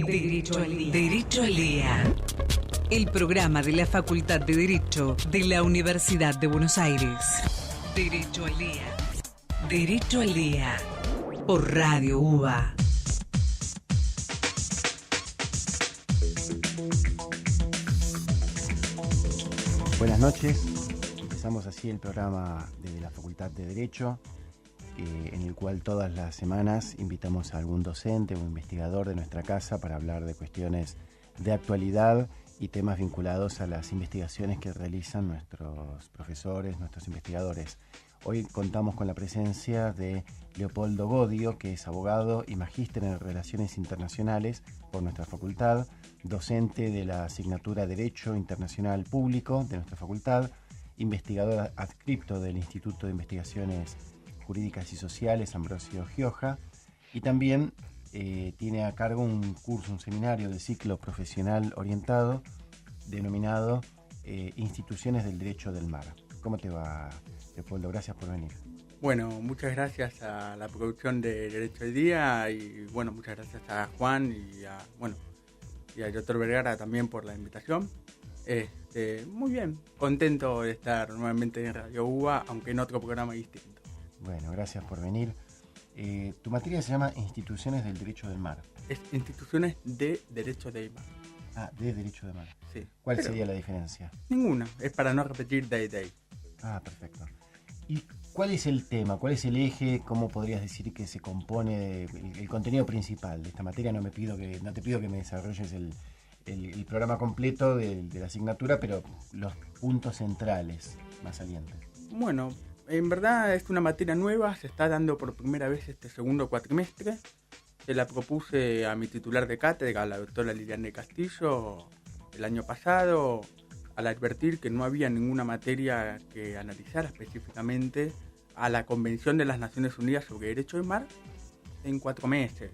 Derecho al Día. Derecho al Día. El programa de la Facultad de Derecho de la Universidad de Buenos Aires. Derecho al Día. Derecho al Día. Por Radio UBA. Buenas noches. Empezamos así el programa de la Facultad de Derecho, en el cual todas las semanas invitamos a algún docente o investigador de nuestra casa para hablar de cuestiones de actualidad y temas vinculados a las investigaciones que realizan nuestros profesores, nuestros investigadores. Hoy contamos con la presencia de Leopoldo Godio, que es abogado y magíster en Relaciones Internacionales por nuestra facultad, docente de la asignatura Derecho Internacional Público de nuestra facultad, investigador adscripto del Instituto de Investigaciones Jurídicas y Sociales Ambrosio Gioja, y también tiene a cargo un curso, un seminario de ciclo profesional orientado denominado Instituciones del Derecho del Mar. ¿Cómo te va, Leopoldo? Gracias por venir. Bueno, muchas gracias a la producción de Derecho al Día y bueno, muchas gracias a Juan y al doctor Vergara también por la invitación. Muy bien, contento de estar nuevamente en Radio UBA, aunque en otro programa distinto. Bueno, gracias por venir. Tu materia se llama Instituciones del Derecho del Mar. Es Instituciones de Derecho del Mar. Ah, de Derecho del Mar. Sí. ¿Cuál sería la diferencia? Ninguna, es para no repetir day. Ah, perfecto. ¿Y cuál es el tema? ¿Cuál es el eje? ¿Cómo podrías decir que se compone el contenido principal de esta materia? No te pido que me desarrolles el programa completo de la asignatura, pero los puntos centrales más salientes. Bueno, en verdad es una materia nueva, se está dando por primera vez este segundo cuatrimestre. Se la propuse a mi titular de cátedra, la doctora Liliana Castillo, el año pasado, al advertir que no había ninguna materia que analizara específicamente a la Convención de las Naciones Unidas sobre Derecho del Mar en 4 meses.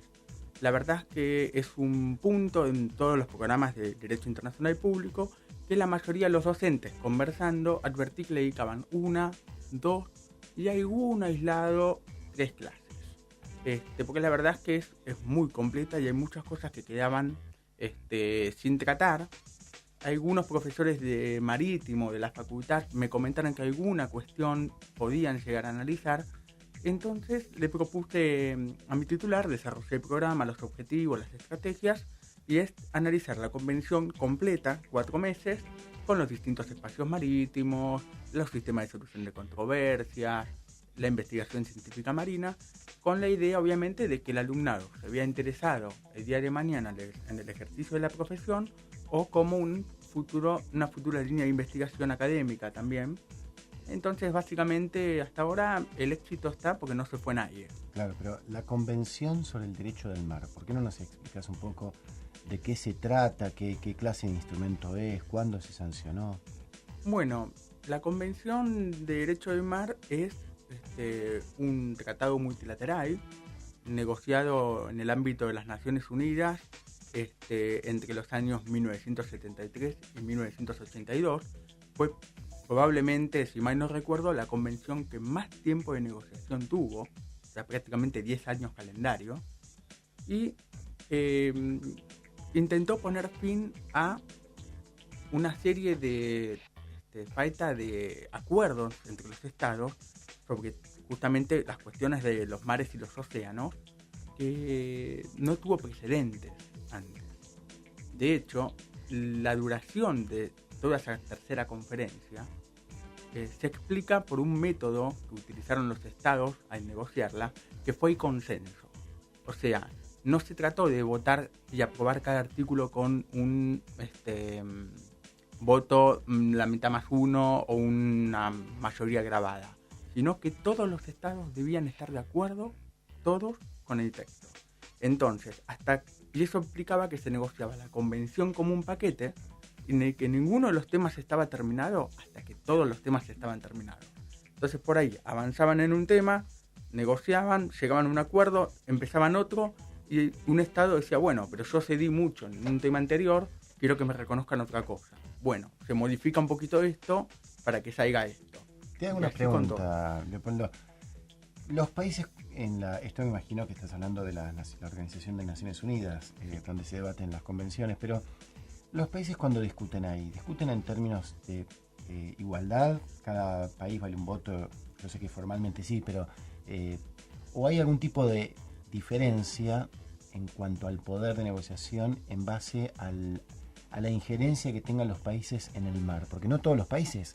La verdad es que es un punto en todos los programas de Derecho Internacional Público que la mayoría de los docentes conversando advertí que le dedicaban 1, 2 y algún aislado 3 clases. Porque la verdad es que es muy completa y hay muchas cosas que quedaban sin tratar. Algunos profesores de marítimo de la facultad me comentaron que alguna cuestión podían llegar a analizar. Entonces le propuse a mi titular desarrollar el programa, los objetivos, las estrategias, y es analizar la convención completa, 4 meses, con los distintos espacios marítimos, los sistemas de solución de controversias, la investigación científica marina, con la idea obviamente de que el alumnado se vea interesado el día de mañana en el ejercicio de la profesión o como una futura línea de investigación académica también. Entonces básicamente hasta ahora el éxito está porque no se fue nadie. Claro, pero la Convención sobre el Derecho del Mar, ¿por qué no nos explicas un poco de qué se trata, qué clase de instrumento es, cuándo se sancionó? Bueno, la Convención de Derecho del Mar es un tratado multilateral negociado en el ámbito de las Naciones Unidas entre los años 1973 y 1982. Fue probablemente, si mal no recuerdo, la convención que más tiempo de negociación tuvo, o sea, prácticamente 10 años calendario, y intentó poner fin a una serie de falta de acuerdos entre los estados sobre justamente las cuestiones de los mares y los océanos, que no tuvo precedentes antes. De hecho, la duración de toda esa tercera conferencia se explica por un método que utilizaron los estados al negociarla, que fue el consenso. O sea, no se trató de votar y aprobar cada artículo con un voto la mitad más uno o una mayoría grabada, sino que todos los estados debían estar de acuerdo, todos, con el texto. Entonces, y eso implicaba que se negociaba la convención como un paquete en el que ninguno de los temas estaba terminado hasta que todos los temas estaban terminados. Entonces por ahí avanzaban en un tema, negociaban, llegaban a un acuerdo, empezaban otro y un estado decía, bueno, pero yo cedí mucho en un tema anterior, quiero que me reconozcan otra cosa. Bueno, se modifica un poquito esto para que salga esto. Te hago una pregunta, Leopoldo. Los países esto me imagino que estás hablando de la Organización de Naciones Unidas, donde se debaten las convenciones, pero los países cuando discuten ahí, discuten en términos de igualdad, cada país vale un voto, yo sé que formalmente sí, pero o hay algún tipo de diferencia en cuanto al poder de negociación en base a la injerencia que tengan los países en el mar, porque no todos los países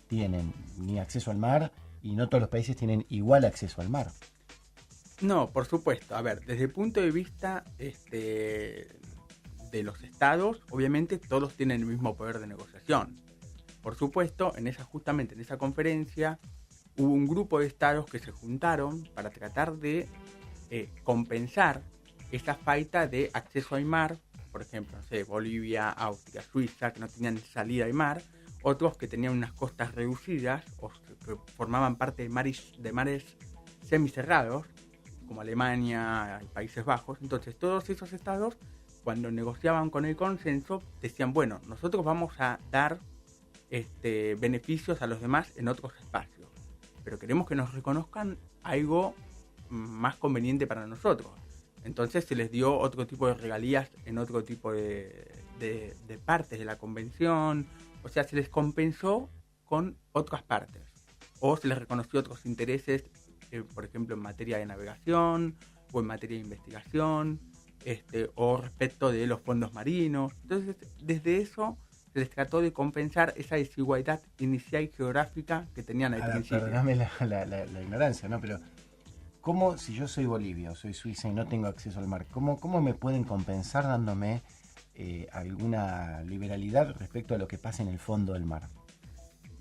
tienen ni acceso al mar y no todos los países tienen igual acceso al mar. No, por supuesto. A ver, desde el punto de vista de los estados, obviamente todos tienen el mismo poder de negociación. Por supuesto, justamente en esa conferencia hubo un grupo de estados que se juntaron para tratar de compensar esa falta de acceso al mar. Por ejemplo, no sé, Bolivia, Austria, Suiza, que no tenían salida al mar, otros que tenían unas costas reducidas o que formaban parte de mares semicerrados, como Alemania y Países Bajos. Entonces, todos esos estados, cuando negociaban con el consenso, decían, bueno, nosotros vamos a dar beneficios a los demás en otros espacios, pero queremos que nos reconozcan algo más conveniente para nosotros. Entonces se les dio otro tipo de regalías en otro tipo de partes de la convención, o sea, se les compensó con otras partes, o se les reconoció otros intereses, por ejemplo, en materia de navegación, o en materia de investigación, o respecto de los fondos marinos. Entonces, desde eso se les trató de compensar esa desigualdad inicial geográfica que tenían al principio. Perdóname la ignorancia, ¿no? Pero ¿cómo, si yo soy Bolivia o soy Suiza y no tengo acceso al mar, cómo me pueden compensar dándome alguna liberalidad respecto a lo que pasa en el fondo del mar?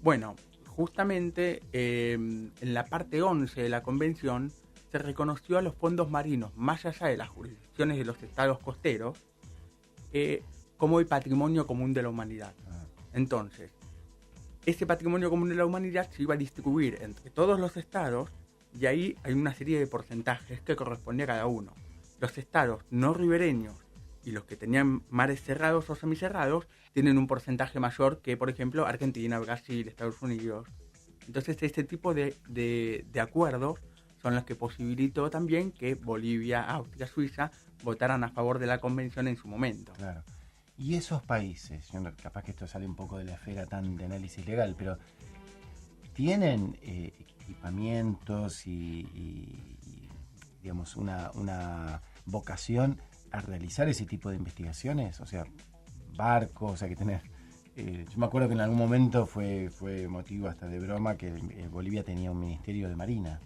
Bueno, justamente en la parte 11 de la convención se reconoció a los fondos marinos, más allá de las jurisdicciones de los estados costeros, como el patrimonio común de la humanidad. Entonces, ese patrimonio común de la humanidad se iba a distribuir entre todos los estados, y ahí hay una serie de porcentajes que correspondía a cada uno. Los estados no ribereños y los que tenían mares cerrados o semicerrados tienen un porcentaje mayor que, por ejemplo, Argentina, Brasil, Estados Unidos. Entonces, este tipo de acuerdos son los que posibilitó también que Bolivia, Austria, Suiza votaran a favor de la convención en su momento. Claro. Y esos países, capaz que esto sale un poco de la esfera tan de análisis legal, pero ¿tienen equipamientos y digamos, una vocación a realizar ese tipo de investigaciones? O sea, barcos, o sea, que tener... yo me acuerdo que en algún momento fue motivo hasta de broma que Bolivia tenía un ministerio de marina.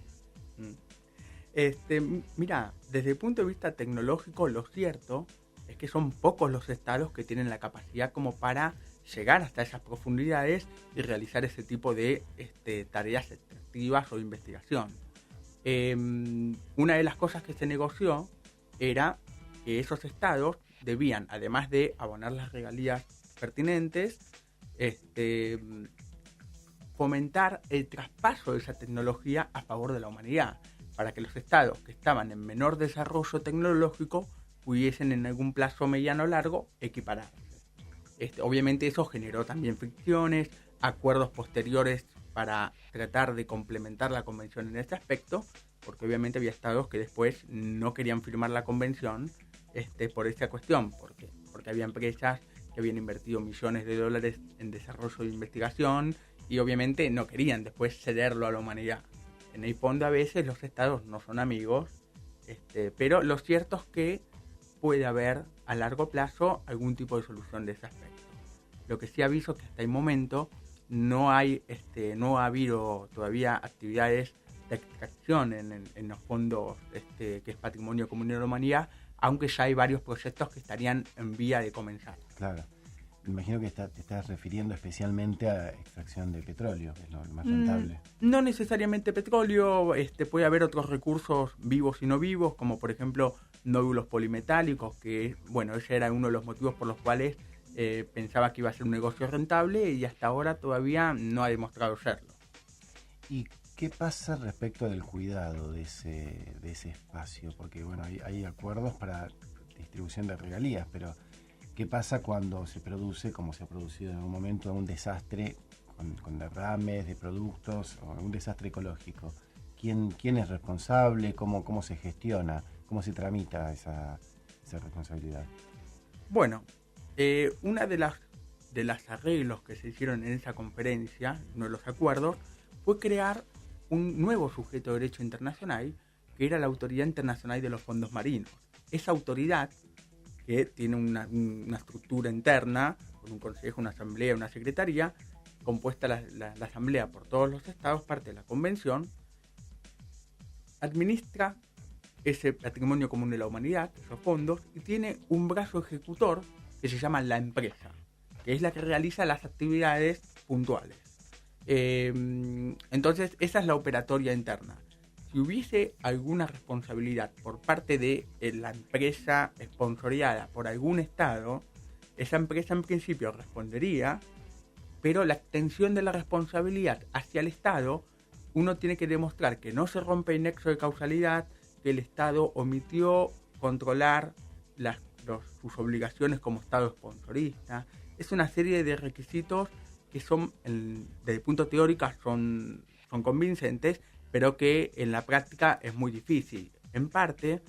Mira, desde el punto de vista tecnológico, lo cierto es que son pocos los estados que tienen la capacidad como para llegar hasta esas profundidades y realizar ese tipo de tareas extractivas o de investigación. Una de las cosas que se negoció era que esos estados debían, además de abonar las regalías pertinentes, fomentar el traspaso de esa tecnología a favor de la humanidad, para que los estados que estaban en menor desarrollo tecnológico pudiesen en algún plazo mediano o largo equipararse. Obviamente eso generó también fricciones, acuerdos posteriores para tratar de complementar la convención en este aspecto, porque obviamente había estados que después no querían firmar la convención por esta cuestión, porque había empresas que habían invertido millones de dólares en desarrollo de investigación y obviamente no querían después cederlo a la humanidad. En el fondo a veces los estados no son amigos, pero lo cierto es que puede haber a largo plazo algún tipo de solución de ese aspecto. Lo que sí aviso es que hasta el momento no ha habido todavía actividades de extracción en los fondos que es patrimonio común de la humanidad, aunque ya hay varios proyectos que estarían en vía de comenzar. Claro. Me imagino que te estás refiriendo especialmente a extracción de petróleo, que es lo más rentable. No necesariamente petróleo, puede haber otros recursos vivos y no vivos, como por ejemplo nódulos polimetálicos, que bueno, ese era uno de los motivos por los cuales pensaba que iba a ser un negocio rentable y hasta ahora todavía no ha demostrado serlo. ¿Y qué pasa respecto del cuidado de ese espacio? Porque bueno, hay acuerdos para distribución de regalías, pero ¿qué pasa cuando se produce, como se ha producido en algún momento, un desastre con derrames de productos o un desastre ecológico? quién es responsable, cómo se gestiona, cómo se tramita esa responsabilidad. Bueno, una de las arreglos que se hicieron en esa conferencia, uno de los acuerdos, fue crear un nuevo sujeto de derecho internacional, que era la Autoridad Internacional de los Fondos Marinos. Esa autoridad, que tiene una estructura interna, con un consejo, una asamblea, una secretaría, compuesta la asamblea por todos los estados, parte de la convención, administra ese patrimonio común de la humanidad, esos fondos, y tiene un brazo ejecutor que se llama la empresa, que es la que realiza las actividades puntuales. Entonces, esa es la operatoria interna. Si hubiese alguna responsabilidad por parte de la empresa sponsoreada por algún estado, esa empresa en principio respondería, pero la extensión de la responsabilidad hacia el estado, uno tiene que demostrar que no se rompe el nexo de causalidad, que el estado omitió controlar sus obligaciones como estado sponsorista. Es una serie de requisitos que son, desde el punto teórico, son convincentes, pero que en la práctica es muy difícil. En parte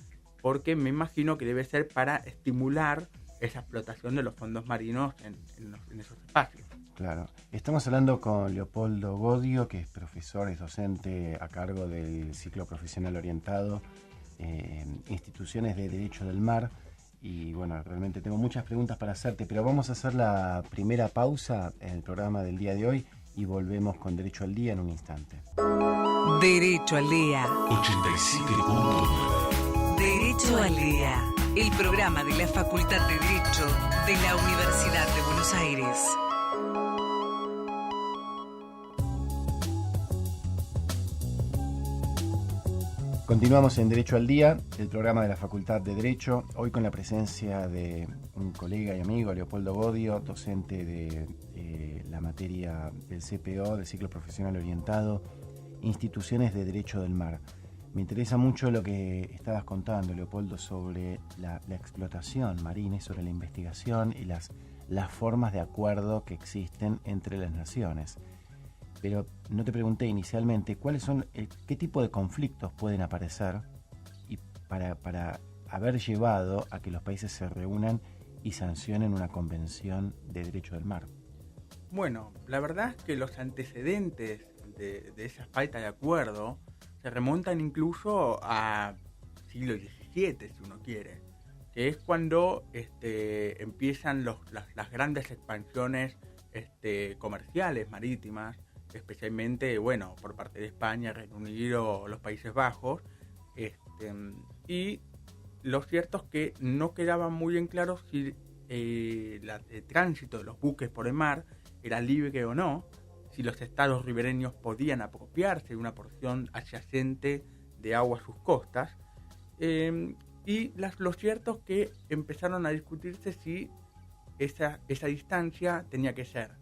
porque me imagino que debe ser para estimular esa explotación de los fondos marinos en esos espacios. Claro. Estamos hablando con Leopoldo Godio, que es profesor, es docente a cargo del ciclo profesional orientado en instituciones de Derecho del Mar. Y bueno, realmente tengo muchas preguntas para hacerte, pero vamos a hacer la primera pausa en el programa del día de hoy y volvemos con Derecho al Día en un instante. Derecho al Día. 87.9. Derecho al Día. El programa de la Facultad de Derecho de la Universidad de Buenos Aires. Continuamos en Derecho al Día, el programa de la Facultad de Derecho, hoy con la presencia de un colega y amigo, Leopoldo Godio, docente de la materia del CPO, del ciclo profesional orientado, instituciones de Derecho del Mar. Me interesa mucho lo que estabas contando, Leopoldo, sobre la explotación marina, sobre la investigación y las formas de acuerdo que existen entre las naciones. Pero no te pregunté inicialmente qué tipo de conflictos pueden aparecer y para haber llevado a que los países se reúnan y sancionen una convención de derecho del mar. Bueno, la verdad es que los antecedentes de esa falta de acuerdo se remontan incluso a siglo XVII, si uno quiere, que es cuando empiezan las grandes expansiones comerciales marítimas, especialmente, bueno, por parte de España, Reino Unido, los Países Bajos, y lo cierto es que no quedaba muy en claro si el tránsito de los buques por el mar era libre o no, si los estados ribereños podían apropiarse de una porción adyacente de agua a sus costas, y lo cierto es que empezaron a discutirse si esa distancia tenía que ser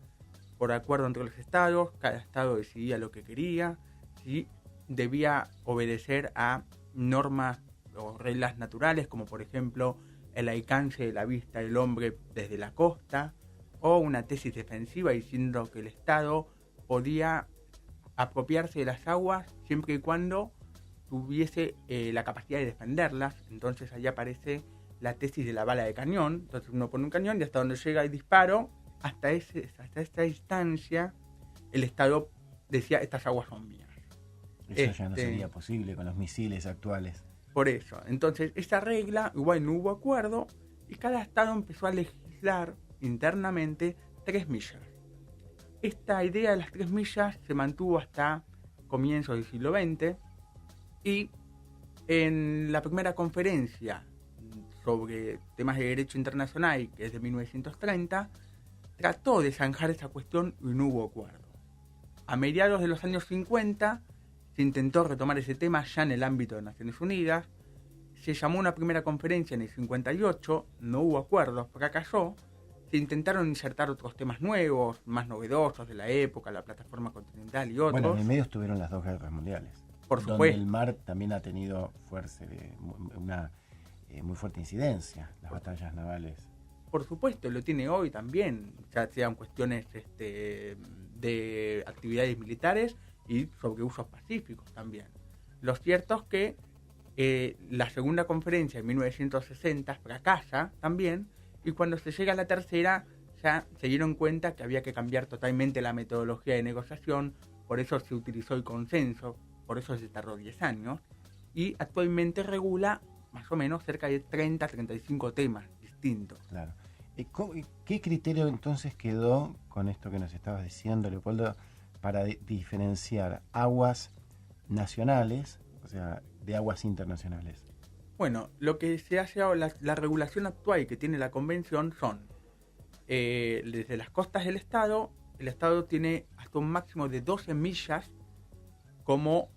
por acuerdo entre los estados, cada estado decidía lo que quería, si debía obedecer a normas o reglas naturales, como por ejemplo el alcance de la vista del hombre desde la costa, o una tesis defensiva diciendo que el estado podía apropiarse de las aguas siempre y cuando tuviese la capacidad de defenderlas. Entonces ahí aparece la tesis de la bala de cañón. Entonces uno pone un cañón y hasta donde llega el disparo, hasta esta distancia, el Estado decía, estas aguas son mías. Eso ya no sería posible con los misiles actuales. Por eso, entonces, esa regla, igual no hubo acuerdo, y cada Estado empezó a legislar internamente 3 millas. Esta idea de las 3 millas se mantuvo hasta comienzos del siglo XX, y en la primera conferencia sobre temas de derecho internacional, que es de 1930, trató de zanjar esa cuestión y no hubo acuerdo. A mediados de los años 50 se intentó retomar ese tema ya en el ámbito de Naciones Unidas, se llamó una primera conferencia en el 58, no hubo acuerdo, fracasó, se intentaron insertar otros temas nuevos, más novedosos de la época, la plataforma continental y otros. Bueno, en el medio estuvieron las 2 guerras mundiales. Por supuesto. Donde el mar también ha tenido una muy fuerte incidencia, las batallas navales. Por supuesto, lo tiene hoy también, ya sean cuestiones de actividades militares y sobre usos pacíficos también. Lo cierto es que la segunda conferencia en 1960 fracasa también, y cuando se llega a la tercera ya se dieron cuenta que había que cambiar totalmente la metodología de negociación, por eso se utilizó el consenso, por eso se tardó 10 años, y actualmente regula más o menos cerca de 30-35 temas distintos. Claro. ¿Qué criterio entonces quedó con esto que nos estabas diciendo, Leopoldo, para diferenciar aguas nacionales, o sea, de aguas internacionales? Bueno, lo que se hace ahora, la regulación actual que tiene la convención son, desde las costas del Estado, el Estado tiene hasta un máximo de 12 millas como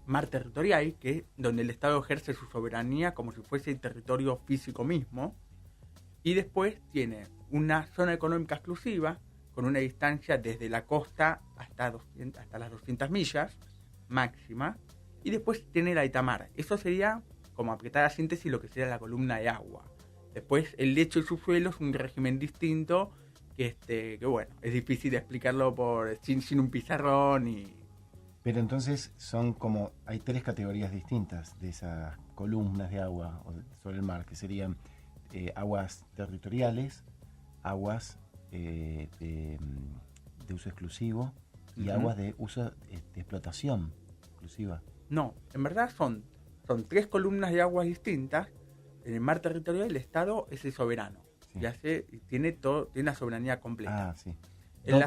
mar territorial, que es donde el Estado ejerce su soberanía como si fuese el territorio físico mismo, y después tiene una zona económica exclusiva con una distancia desde la costa hasta las 200 millas máxima, y después tiene el alta mar. Eso sería, como apretada síntesis, lo que sería la columna de agua. Después el lecho y subsuelo es un régimen distinto que bueno, es difícil de explicarlo sin un pizarrón y... Pero entonces hay 3 categorías distintas de esas columnas de agua sobre el mar, que serían aguas territoriales, aguas de uso exclusivo y aguas de uso de explotación exclusiva. No, en verdad son 3 columnas de aguas distintas. En el mar territorial el Estado es el soberano. Sí. Tiene la soberanía completa. Ah, sí.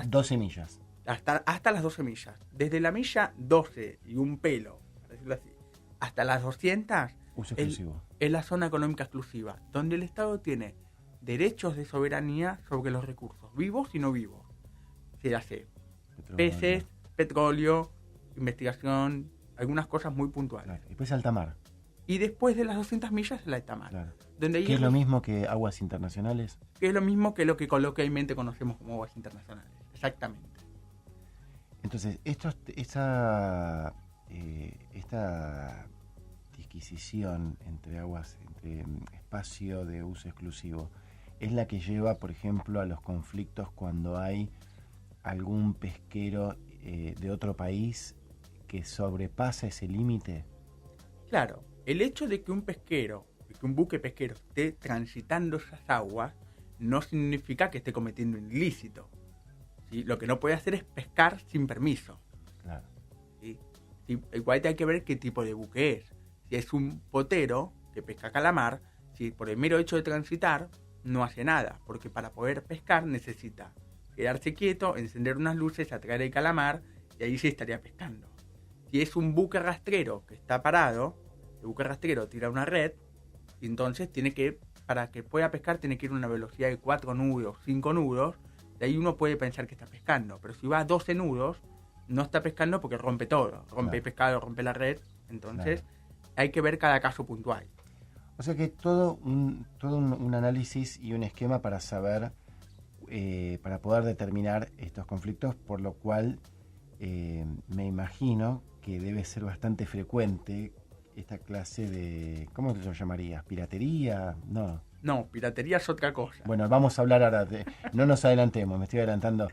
12 millas. Hasta las 12 millas. Desde la milla 12 y un pelo, para decirlo así, hasta las 200 uso exclusivo. Es la zona económica exclusiva, donde el Estado tiene derechos de soberanía sobre los recursos, vivos y no vivos. Se hace peces, petróleo, investigación, algunas cosas muy puntuales. Claro. Después alta mar. Y después de las 200 millas el alta mar. Claro. ¿Qué es lo mismo que aguas internacionales? Que es lo mismo que lo que coloquialmente conocemos como aguas internacionales. Exactamente. Entonces, esta disquisición entre espacio de uso exclusivo, es la que lleva, por ejemplo, a los conflictos cuando hay algún pesquero de otro país que sobrepasa ese límite. Claro, el hecho de que un buque pesquero esté transitando esas aguas no significa que esté cometiendo un ilícito. ¿Sí? Lo que no puede hacer es pescar sin permiso. Claro. ¿Sí? Igual hay que ver qué tipo de buque es. Si es un potero que pesca calamar, si por el mero hecho de transitar no hace nada, porque para poder pescar necesita quedarse quieto, encender unas luces, atraer el calamar y ahí sí estaría pescando. Si es un buque rastrero que está parado, el buque rastrero tira una red y entonces para que pueda pescar tiene que ir a una velocidad de 4 nudos, 5 nudos, de ahí uno puede pensar que está pescando, pero si va a 12 nudos no está pescando porque rompe todo, rompe el pescado, rompe la red, entonces hay que ver cada caso puntual. O sea que todo un análisis y un esquema para saber, para poder determinar estos conflictos, por lo cual me imagino que debe ser bastante frecuente esta clase de, ¿cómo te lo llamarías? ¿Piratería? No, piratería es otra cosa. Bueno, vamos a hablar ahora, no nos adelantemos, me estoy adelantando.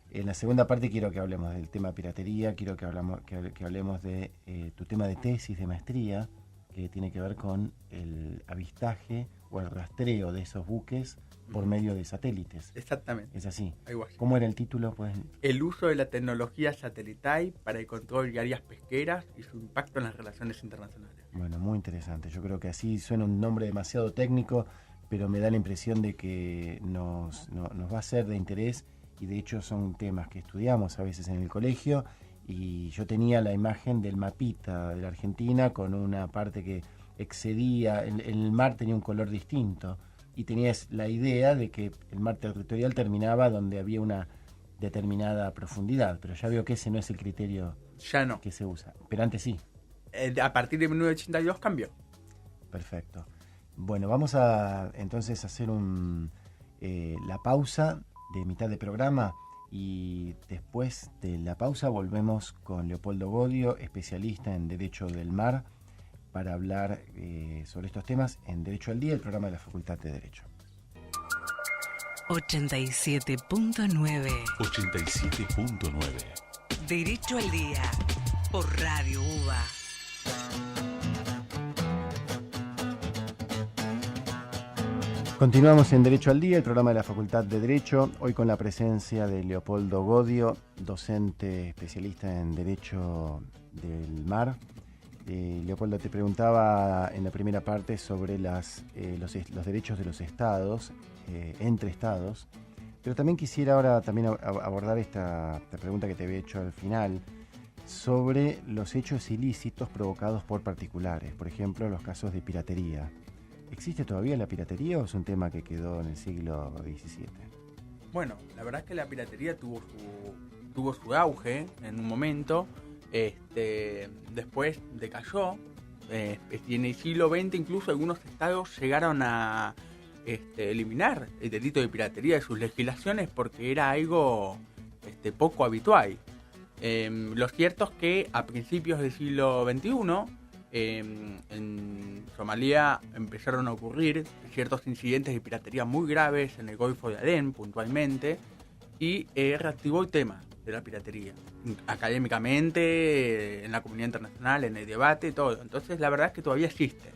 En la segunda parte quiero que hablemos del tema piratería, quiero que hablemos de tu tema de tesis, de maestría, que tiene que ver con el avistaje o el rastreo de esos buques por medio de satélites. Exactamente. Es así. Algo así. ¿Cómo era el título? Pues... El uso de la tecnología satelital para el control de áreas pesqueras y su impacto en las relaciones internacionales. Bueno, muy interesante. Yo creo que así suena un nombre demasiado técnico, pero me da la impresión de que nos va a ser de interés, y de hecho son temas que estudiamos a veces en el colegio, y yo tenía la imagen del mapita de la Argentina con una parte que excedía, el mar tenía un color distinto, y tenías la idea de que el mar territorial terminaba donde había una determinada profundidad, pero ya veo que ese no es el criterio que se usa, pero antes sí. A partir de 1982 cambió. Perfecto. Bueno, vamos a entonces hacer la pausa de mitad de programa, y después de la pausa volvemos con Leopoldo Godio, especialista en Derecho del Mar, para hablar sobre estos temas en Derecho al Día, el programa de la Facultad de Derecho. 87.9 87.9 Derecho al Día por Radio UBA. Continuamos en Derecho al Día, el programa de la Facultad de Derecho, hoy con la presencia de Leopoldo Godio, docente especialista en Derecho del Mar. Leopoldo, te preguntaba en la primera parte sobre los derechos de los estados, entre estados, pero también quisiera ahora también abordar esta pregunta que te había hecho al final, sobre los hechos ilícitos provocados por particulares, por ejemplo, los casos de piratería. ¿Existe todavía la piratería o es un tema que quedó en el siglo XVII? Bueno, la verdad es que la piratería tuvo su auge en un momento, después decayó, y en el siglo XX incluso algunos estados llegaron a eliminar el delito de piratería de sus legislaciones porque era algo poco habitual. Lo cierto es que a principios del siglo XXI, en Somalia empezaron a ocurrir ciertos incidentes de piratería muy graves en el Golfo de Adén, puntualmente, y reactivó el tema de la piratería, académicamente, en la comunidad internacional, en el debate, todo. Entonces, la verdad es que todavía existe.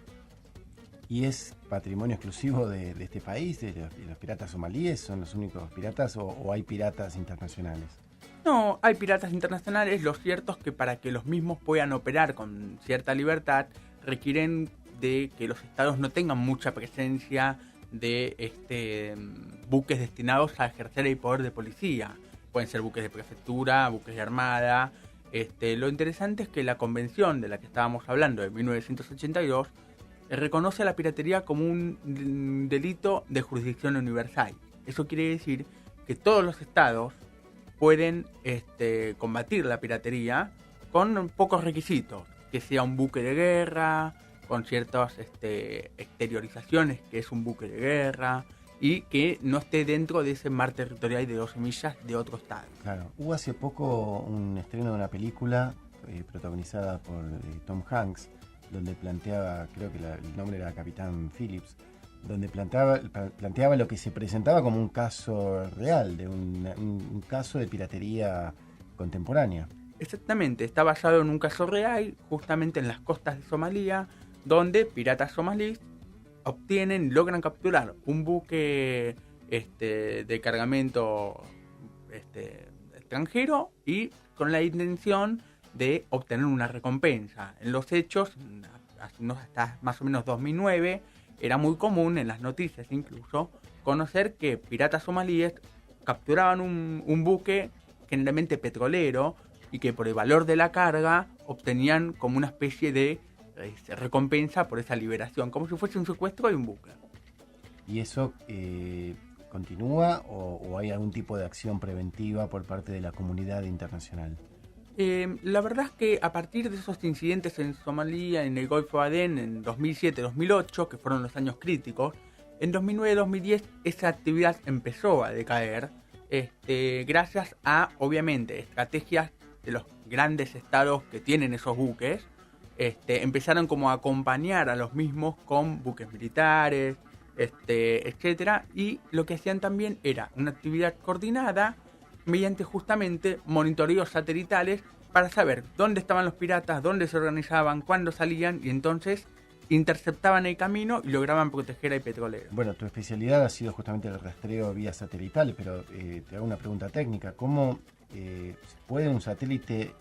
¿Y es patrimonio exclusivo de este país, de los piratas somalíes? ¿Son los únicos piratas o hay piratas internacionales? No, hay piratas internacionales. Lo cierto es que para que los mismos puedan operar con cierta libertad, requieren de que los estados no tengan mucha presencia de buques destinados a ejercer el poder de policía. Pueden ser buques de prefectura, buques de armada. Lo interesante es que la convención de la que estábamos hablando, de 1982, reconoce a la piratería como un delito de jurisdicción universal. Eso quiere decir que todos los estados pueden combatir la piratería con pocos requisitos, que sea un buque de guerra, con ciertas exteriorizaciones que es un buque de guerra, y que no esté dentro de ese mar territorial de 12 millas de otro estado. Claro, hubo hace poco un estreno de una película protagonizada por Tom Hanks, donde planteaba, creo que el nombre era Capitán Phillips, donde planteaba lo que se presentaba como un caso real, de un caso de piratería contemporánea. Exactamente, está basado en un caso real, justamente en las costas de Somalia, donde piratas somalíes logran capturar un buque de cargamento extranjero y con la intención de obtener una recompensa. En los hechos, hasta más o menos 2009, era muy común en las noticias incluso conocer que piratas somalíes capturaban un buque generalmente petrolero y que por el valor de la carga obtenían como una especie de recompensa por esa liberación, como si fuese un secuestro de un buque. ¿Y eso continúa o hay algún tipo de acción preventiva por parte de la comunidad internacional? La verdad es que a partir de esos incidentes en Somalia, en el Golfo de Adén, en 2007-2008, que fueron los años críticos, en 2009-2010 esa actividad empezó a decaer, gracias a, obviamente, estrategias de los grandes estados que tienen esos buques. Empezaron como a acompañar a los mismos con buques militares, etcétera, y lo que hacían también era una actividad coordinada mediante justamente monitoreos satelitales para saber dónde estaban los piratas, dónde se organizaban, cuándo salían, y entonces interceptaban el camino y lograban proteger al petrolero. Bueno, tu especialidad ha sido justamente el rastreo vía satelital, pero te hago una pregunta técnica. ¿Cómo puede un satélite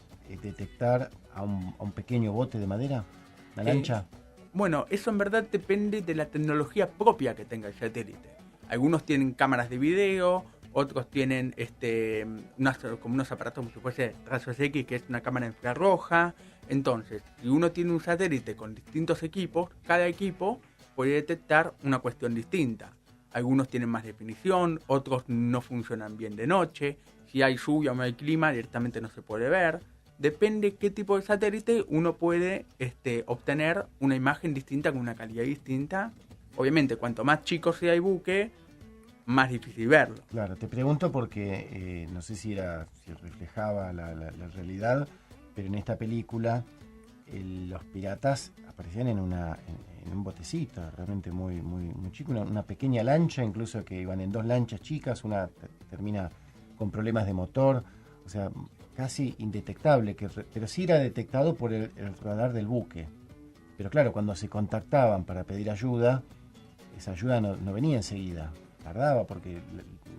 detectar a un pequeño bote de madera, una lancha? Bueno, eso en verdad depende de la tecnología propia que tenga el satélite. Algunos tienen cámaras de video, otros tienen como unos aparatos como si fuese rayos X, que es una cámara infrarroja. Entonces, si uno tiene un satélite con distintos equipos, cada equipo puede detectar una cuestión distinta. Algunos tienen más definición, otros no funcionan bien de noche. Si hay lluvia o no hay clima, directamente no se puede ver. Depende qué tipo de satélite, uno puede obtener una imagen distinta con una calidad distinta. Obviamente, cuanto más chico sea el buque, más difícil verlo. Claro, te pregunto porque no sé si reflejaba la realidad, pero en esta película los piratas aparecían en un botecito realmente muy, muy, muy chico, una pequeña lancha, incluso que iban en dos lanchas chicas, una termina con problemas de motor, o sea, casi indetectable, pero sí era detectado por el radar del buque. Pero claro, cuando se contactaban para pedir ayuda, esa ayuda no venía enseguida, tardaba porque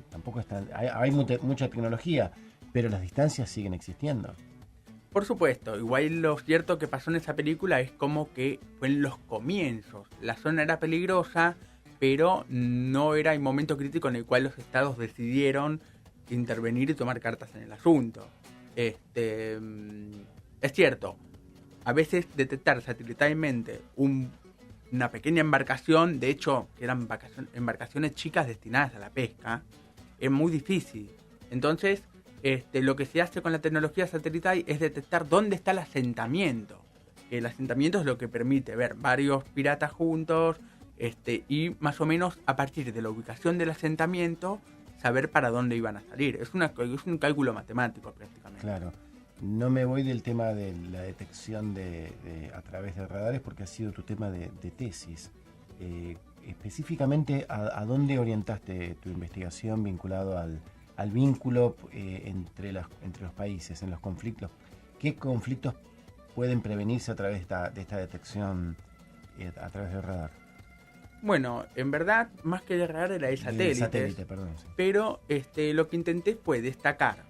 tampoco hay mucha tecnología, pero las distancias siguen existiendo. Por supuesto, igual lo cierto que pasó en esa película es como que fue en los comienzos. La zona era peligrosa, pero no era el momento crítico en el cual los estados decidieron intervenir y tomar cartas en el asunto. Es cierto, a veces detectar satelitalmente una pequeña embarcación, de hecho, que eran embarcaciones chicas destinadas a la pesca, es muy difícil. Entonces, lo que se hace con la tecnología satelital es detectar dónde está el asentamiento. El asentamiento es lo que permite ver varios piratas juntos y más o menos a partir de la ubicación del asentamiento saber para dónde iban a salir. Es un cálculo matemático prácticamente. Claro. No me voy del tema de la detección a través de radares porque ha sido tu tema de tesis. Específicamente, ¿a dónde orientaste tu investigación vinculado al vínculo entre los países, en los conflictos? ¿Qué conflictos pueden prevenirse a través de esta detección a través del radar? Bueno, en verdad, más que de radar era de satélites. Perdón, sí. Pero lo que intenté fue destacar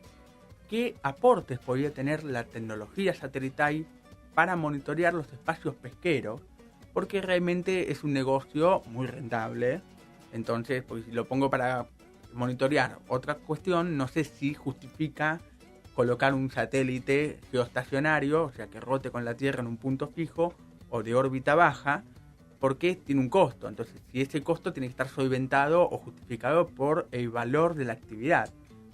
qué aportes podía tener la tecnología satelital para monitorear los espacios pesqueros, porque realmente es un negocio muy rentable. Entonces, pues, si lo pongo para monitorear otra cuestión, no sé si justifica colocar un satélite geoestacionario, o sea, que rote con la Tierra en un punto fijo o de órbita baja, porque tiene un costo. Entonces, si ese costo tiene que estar solventado o justificado por el valor de la actividad.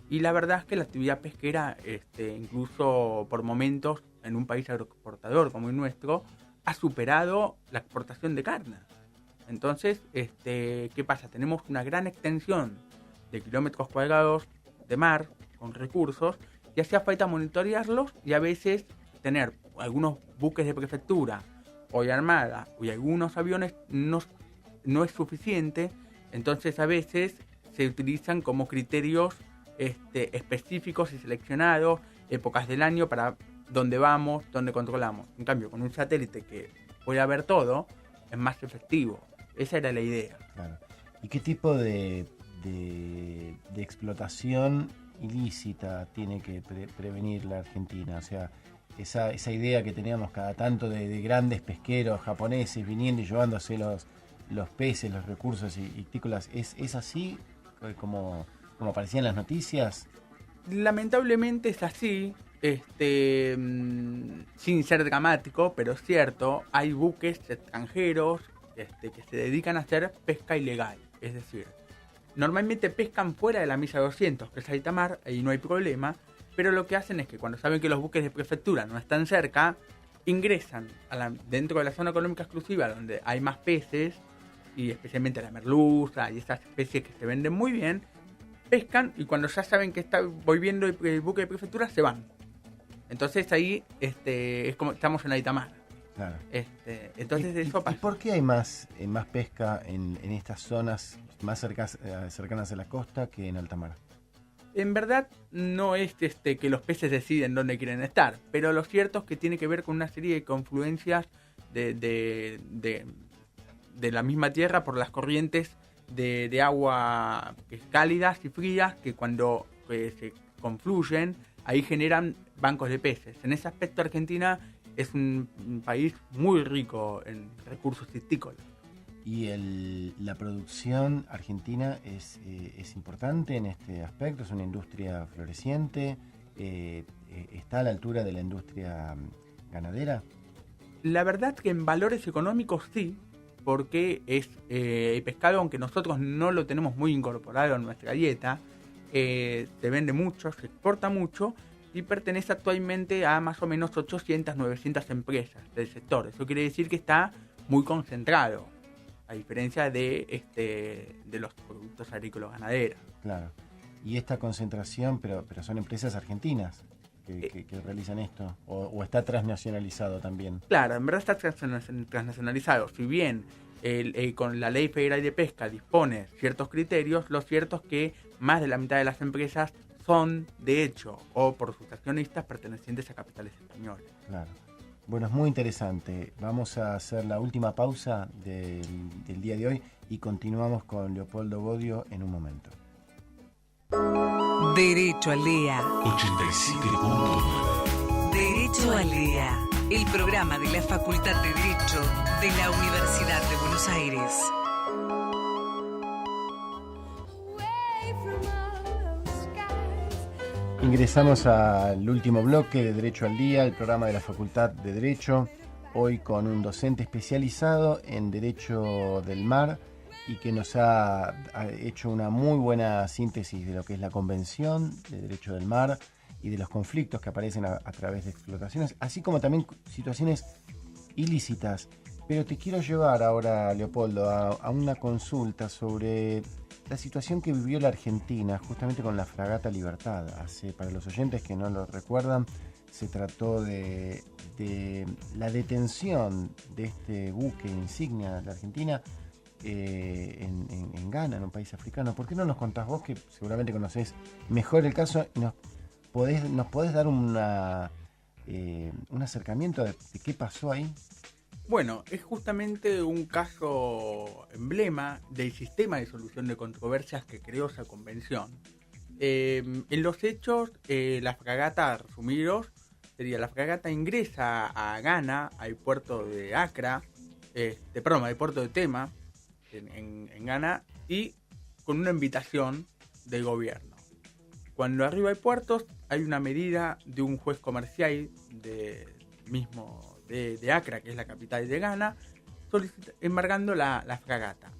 Y la verdad es que la actividad pesquera, incluso por momentos, en un país agroexportador como el nuestro, ha superado la exportación de carne. Entonces, ¿qué pasa? Tenemos una gran extensión de kilómetros cuadrados de mar con recursos y hacía falta monitorearlos y a veces tener algunos buques de prefectura o de armada y algunos aviones no es suficiente. Entonces, a veces se utilizan como criterios específicos y seleccionados, épocas del año para dónde vamos, dónde controlamos. En cambio, con un satélite que puede ver todo, es más efectivo. Esa era la idea. Claro. ¿Y qué tipo de explotación ilícita tiene que prevenir la Argentina? O sea, esa idea que teníamos cada tanto de grandes pesqueros japoneses viniendo y llevándose los peces, los recursos ictícolas, ¿es así como aparecían las noticias? Lamentablemente es así, sin ser dramático, pero es cierto, hay buques extranjeros que se dedican a hacer pesca ilegal. Es decir, normalmente pescan fuera de la milla 200, que es alta mar, ahí no hay problema, pero lo que hacen es que cuando saben que los buques de prefectura no están cerca, ingresan dentro de la zona económica exclusiva donde hay más peces, y especialmente la merluza y esas especies que se venden muy bien, pescan y cuando ya saben que está volviendo el buque de prefectura se van. Entonces ahí es como estamos en alta mar. Claro. Entonces eso pasa. ¿Y por qué hay más pesca en estas zonas más cercanas a la costa que en alta mar? En verdad no es que los peces deciden dónde quieren estar, pero lo cierto es que tiene que ver con una serie de confluencias de la misma tierra por las corrientes de agua cálidas y frías que cuando se confluyen, ahí generan bancos de peces. En ese aspecto Argentina es un país muy rico en recursos piscícolas. ¿Y la producción argentina es importante en este aspecto? ¿Es una industria floreciente? ¿Está a la altura de la industria ganadera? La verdad que en valores económicos sí, porque es el pescado, aunque nosotros no lo tenemos muy incorporado en nuestra dieta, se vende mucho, se exporta mucho y pertenece actualmente a más o menos 800, 900 empresas del sector. Eso quiere decir que está muy concentrado, a diferencia de los productos agrícolas ganaderos. Claro. Y esta concentración, pero son empresas argentinas que realizan esto, o está transnacionalizado también. Claro, en verdad está transnacionalizado. Si bien con la Ley Federal de Pesca dispone ciertos criterios, lo cierto es que más de la mitad de las empresas son, de hecho, o por sus accionistas pertenecientes a capitales españoles. Claro. Bueno, es muy interesante. Vamos a hacer la última pausa del día de hoy y continuamos con Leopoldo Bodio en un momento. Derecho al Día. 87.9. Derecho al Día. El programa de la Facultad de Derecho de la Universidad de Buenos Aires. Ingresamos al último bloque de Derecho al Día, el programa de la Facultad de Derecho, hoy con un docente especializado en Derecho del Mar y que nos ha hecho una muy buena síntesis de lo que es la Convención de Derecho del Mar y de los conflictos que aparecen a través de explotaciones, así como también situaciones ilícitas. Pero te quiero llevar ahora, Leopoldo, a una consulta sobre la situación que vivió la Argentina justamente con la fragata Libertad. Para los oyentes que no lo recuerdan, se trató de la detención de este buque insignia de la Argentina en Ghana, en un país africano. ¿Por qué no nos contás vos, que seguramente conocés mejor el caso, y nos podés dar un acercamiento de qué pasó ahí? Bueno, es justamente un caso emblema del sistema de solución de controversias que creó esa convención. En los hechos, la fragata, resumidos, sería la fragata ingresa a Ghana, al puerto de Accra, al puerto de Tema, en Ghana, y con una invitación del gobierno. Cuando arriba al puerto, hay una medida de un juez comercial de Accra, que es la capital de Ghana, embargando la fragata.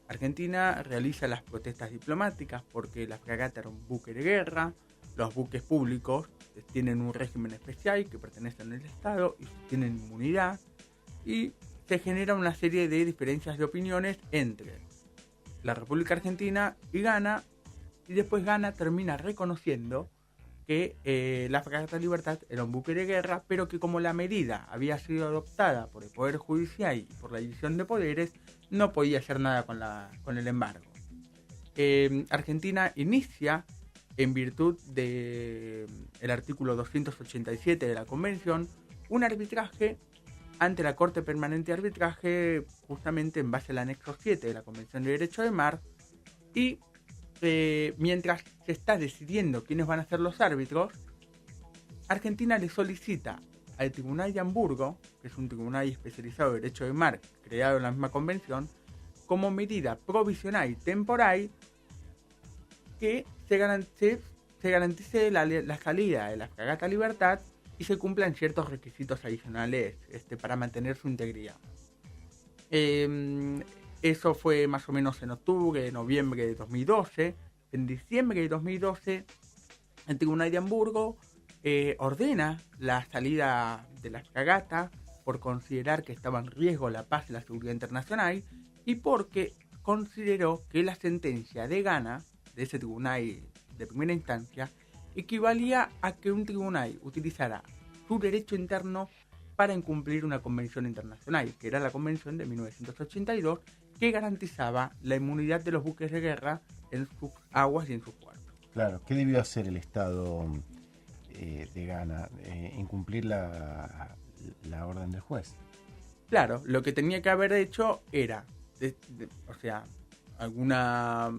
Argentina realiza las protestas diplomáticas porque la fragata era un buque de guerra. Los buques públicos tienen un régimen especial que pertenecen al Estado y tienen inmunidad, y se genera una serie de diferencias de opiniones entre la República Argentina y Ghana, y después Ghana termina reconociendo que la fragata Libertad era un buque de guerra, pero que como la medida había sido adoptada por el Poder Judicial y por la división de poderes, no podía hacer nada con el embargo. Argentina inicia, en virtud del artículo 287 de la Convención, un arbitraje ante la Corte Permanente de Arbitraje, justamente en base al anexo 7 de la Convención de Derecho del Mar, y mientras se está decidiendo quiénes van a ser los árbitros, Argentina le solicita al Tribunal de Hamburgo, que es un tribunal especializado en Derecho del Mar, creado en la misma convención, como medida provisional y temporal, que se garantice la salida de la fragata Libertad y se cumplan ciertos requisitos adicionales para mantener su integridad. Eso fue más o menos en octubre, noviembre de 2012. En diciembre de 2012, el Tribunal de Hamburgo ordena la salida de la fragata por considerar que estaba en riesgo la paz y la seguridad internacional, y porque consideró que la sentencia de Ghana, de ese tribunal de primera instancia, equivalía a que un tribunal utilizara su derecho interno para incumplir una convención internacional, que era la Convención de 1982, que garantizaba la inmunidad de los buques de guerra en sus aguas y en sus puertos. Claro, ¿qué debió hacer el Estado de Ghana? ¿Incumplir la orden del juez? Claro, lo que tenía que haber hecho era, en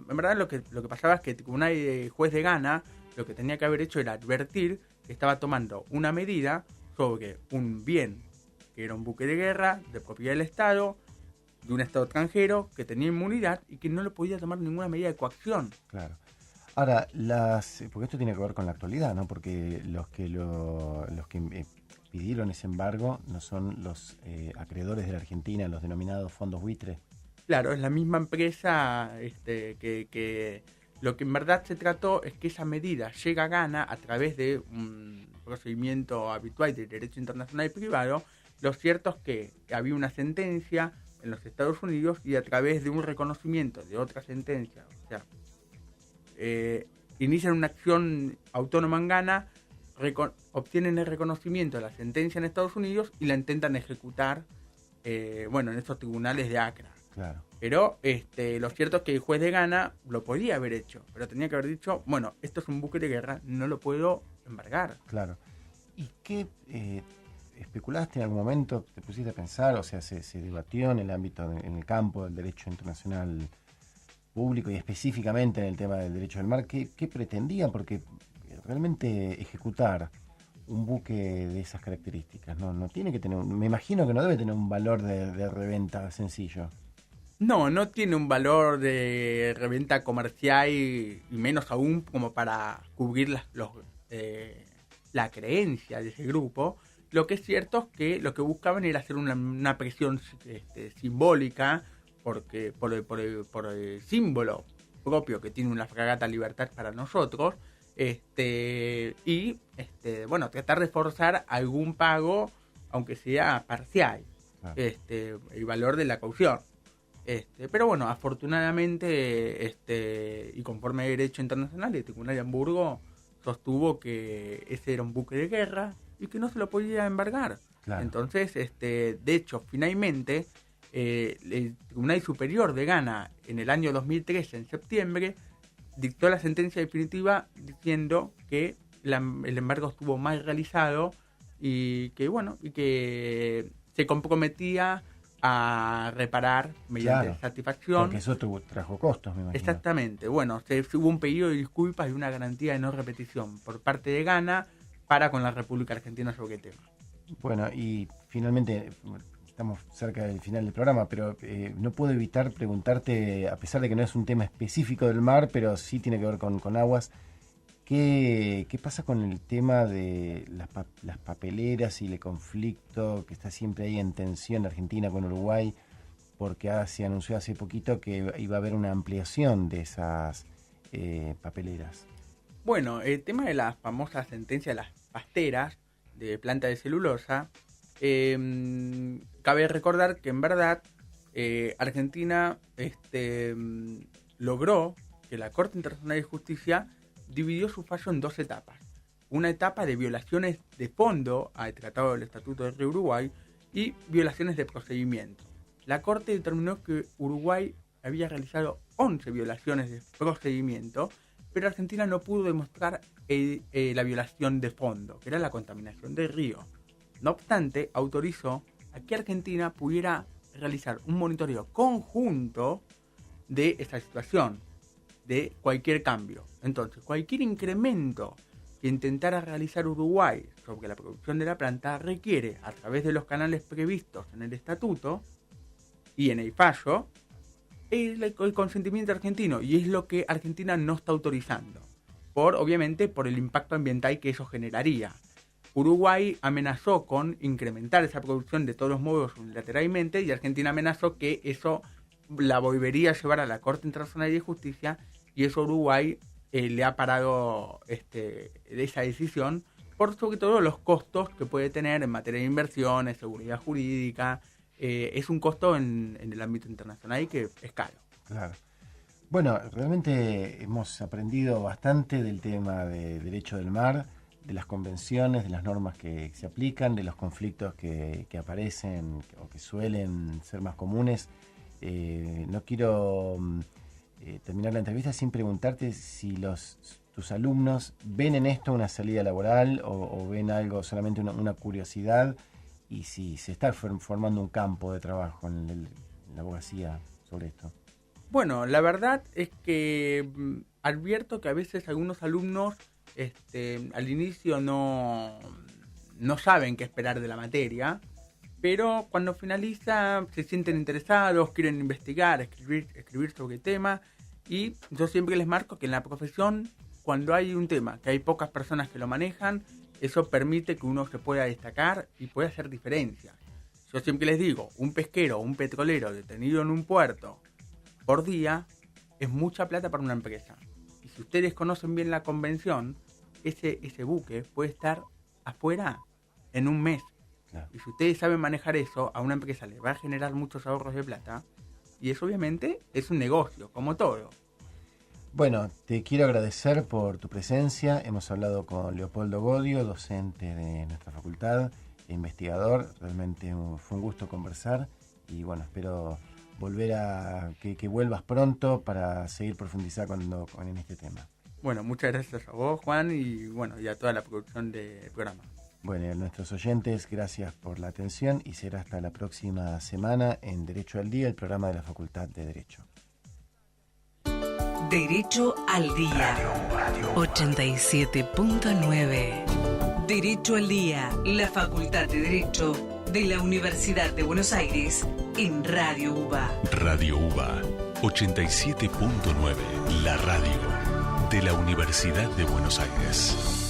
verdad lo que pasaba es que el tribunal de juez de Ghana lo que tenía que haber hecho era advertir que estaba tomando una medida sobre un bien que era un buque de guerra de propiedad del Estado, de un Estado extranjero, que tenía inmunidad y que no le podía tomar ninguna medida de coacción. Claro. Ahora, porque esto tiene que ver con la actualidad, ¿no? Porque los que pidieron ese embargo no son los acreedores de la Argentina, los denominados fondos buitre. Claro, es la misma empresa que lo que en verdad se trató es que esa medida llega a Ghana a través de un procedimiento habitual de derecho internacional privado. Lo cierto es que había una sentencia en los Estados Unidos y a través de un reconocimiento de otra sentencia, inician una acción autónoma en Ghana, obtienen el reconocimiento de la sentencia en Estados Unidos y la intentan ejecutar en estos tribunales de Accra. Claro. Pero lo cierto es que el juez de Ghana lo podía haber hecho, pero tenía que haber dicho, esto es un buque de guerra, no lo puedo embargar. Claro. ¿Y qué ¿especulaste en algún momento, te pusiste a pensar, o sea, se debatió en el ámbito, en el campo del derecho internacional público y específicamente en el tema del derecho del mar, qué pretendían? Porque realmente ejecutar un buque de esas características no tiene que tener, me imagino que no debe tener un valor de reventa sencillo. No tiene un valor de reventa comercial y menos aún como para cubrir la creencia de ese grupo. Lo que es cierto es que lo que buscaban era hacer una presión simbólica, porque por el símbolo propio que tiene una fragata Libertad para nosotros, tratar de forzar algún pago, aunque sea parcial, el valor de la caución. Pero bueno, afortunadamente, y conforme a derecho internacional, el Tribunal de Hamburgo sostuvo que ese era un buque de guerra y que no se lo podía embargar. Claro. Entonces, de hecho, finalmente, el Tribunal Superior de Ghana, en el año 2013, en septiembre, dictó la sentencia definitiva diciendo que el embargo estuvo mal realizado y que se comprometía a reparar mediante satisfacción. Porque eso trajo costos, me imagino. Exactamente. Bueno, hubo un pedido de disculpas y una garantía de no repetición por parte de Ghana para con la República Argentina sobre el tema. Bueno, y finalmente, estamos cerca del final del programa, pero no puedo evitar preguntarte, a pesar de que no es un tema específico del mar, pero sí tiene que ver con aguas, ¿qué pasa con el tema de las papeleras y el conflicto que está siempre ahí en tensión Argentina con Uruguay? Porque se anunció hace poquito que iba a haber una ampliación de esas papeleras. Bueno, el tema de la famosa sentencia de las pasteras de planta de celulosa, cabe recordar que en verdad Argentina logró que la Corte Internacional de Justicia dividió su fallo en dos etapas. Una etapa de violaciones de fondo al Tratado del Estatuto del Río Uruguay y violaciones de procedimiento. La Corte determinó que Uruguay había realizado 11 violaciones de procedimiento, pero Argentina no pudo demostrar la violación de fondo, que era la contaminación del río. No obstante, autorizó a que Argentina pudiera realizar un monitoreo conjunto de esta situación, de cualquier cambio. Entonces, cualquier incremento que intentara realizar Uruguay sobre la producción de la planta requiere, a través de los canales previstos en el estatuto y en el fallo, el consentimiento argentino, y es lo que Argentina no está autorizando, obviamente por el impacto ambiental que eso generaría. Uruguay amenazó con incrementar esa producción de todos modos unilateralmente, y Argentina amenazó que eso la volvería a llevar a la Corte Internacional de Justicia, y eso Uruguay le ha parado esa decisión, por sobre todo los costos que puede tener en materia de inversiones, seguridad jurídica. Es un costo en el ámbito internacional que es caro. Claro. Bueno, realmente hemos aprendido bastante del tema de derecho del mar, de las convenciones, de las normas que se aplican, de los conflictos que aparecen o que suelen ser más comunes. No quiero terminar la entrevista sin preguntarte si tus alumnos ven en esto una salida laboral o ven algo, solamente una curiosidad, y si se está formando un campo de trabajo en la abogacía sobre esto. Bueno, la verdad es que advierto que a veces algunos alumnos al inicio no saben qué esperar de la materia, pero cuando finaliza se sienten interesados, quieren investigar, escribir sobre el tema, y yo siempre les marco que en la profesión, cuando hay un tema que hay pocas personas que lo manejan, eso permite que uno se pueda destacar y pueda hacer diferencias. Yo siempre les digo, un pesquero o un petrolero detenido en un puerto por día es mucha plata para una empresa. Y si ustedes conocen bien la convención, ese buque puede estar afuera en un mes. Claro. Y si ustedes saben manejar eso, a una empresa le va a generar muchos ahorros de plata. Y eso obviamente es un negocio, como todo. Bueno, te quiero agradecer por tu presencia. Hemos hablado con Leopoldo Godio, docente de nuestra facultad e investigador. Realmente fue un gusto conversar y bueno, espero volver a que vuelvas pronto para seguir profundizando en este tema. Bueno, muchas gracias a vos, Juan, y a toda la producción del programa. Bueno, a nuestros oyentes, gracias por la atención y será hasta la próxima semana en Derecho al Día, el programa de la Facultad de Derecho. Derecho al Día. 87.9. Derecho al Día, la Facultad de Derecho de la Universidad de Buenos Aires en Radio UBA. Radio UBA 87.9, la radio de la Universidad de Buenos Aires.